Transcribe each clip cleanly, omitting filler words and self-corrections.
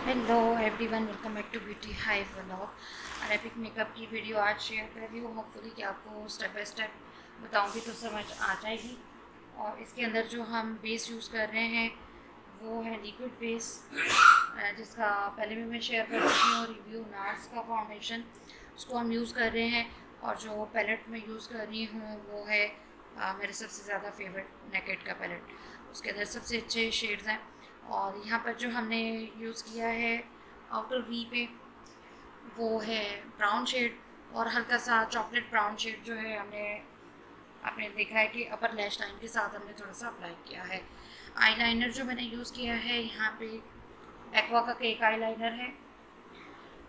Hello everyone, welcome back to beauty high vlog. Arabic makeup की video आज share कर रही हूँ। होपफुली कि आपको स्टेप बाय स्टेप बताऊँगी तो समझ आ जाएगी। और इसके अंदर जो हम बेस यूज़ कर रहे हैं वो है लिक्विड बेस, जिसका पहले भी मैं शेयर कर चुकी हूँ रिव्यू। नार्स का फाउंडेशन उसको हम यूज़ कर रहे हैं। और जो पैलेट मैं यूज़ कर रही हूँ वो है मेरे सबसे ज़्यादा फेवरेट नेकेड का पैलेट। उसके अंदर सबसे अच्छे शेड्स हैं। और यहाँ पर जो हमने यूज़ किया है आउटर वी पे वो है ब्राउन शेड, और हल्का सा चॉकलेट ब्राउन शेड जो है हमने आपने देखा है कि अपर लैश लाइन के साथ हमने थोड़ा सा अप्लाई किया है। आईलाइनर जो मैंने यूज़ किया है यहाँ पे एक्वा का केक आईलाइनर है,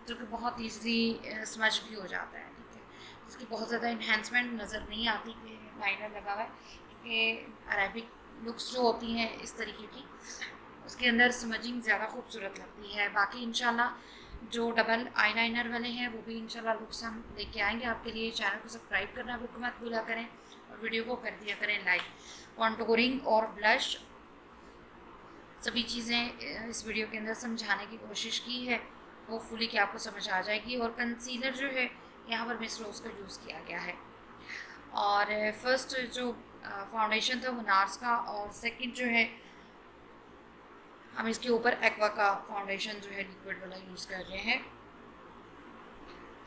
जो कि बहुत ईजीली स्मच भी हो जाता है। ठीक है, इसकी बहुत ज़्यादा इन्हेंसमेंट नज़र नहीं आती कि लाइनर लगा हुआ है, क्योंकि अरेबिक लुक्स जो होती हैं इस तरीके की उसके अंदर स्मजिंग ज़्यादा खूबसूरत लगती है। बाकी इंशाल्लाह जो डबल आईलाइनर वाले हैं वो भी इंशाल्लाह लुक्स हम लेके आएंगे आपके लिए। चैनल को सब्सक्राइब करना बिल्कुल मत भूला करें और वीडियो को कर दिया करें लाइक। कॉन्टोरिंग और ब्लश सभी चीज़ें इस वीडियो के अंदर समझाने की कोशिश की है। होपफुली कि आपको समझ आ जाएगी। और कंसीलर जो है यहाँ पर मिस रोज़ का यूज़ किया गया है। और फर्स्ट जो फाउंडेशन था वो नार्स का, और सेकंड जो है हम इसके ऊपर एक्वा का फाउंडेशन जो है लिक्विड वाला यूज़ कर रहे हैं।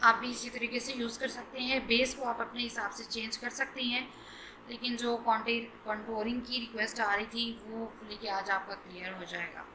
आप भी इसी तरीके से यूज़ कर सकते हैं। बेस को आप अपने हिसाब से चेंज कर सकती हैं, लेकिन जो कॉन्टोरिंग की रिक्वेस्ट आ रही थी वो फुली कि आज आपका क्लियर हो जाएगा।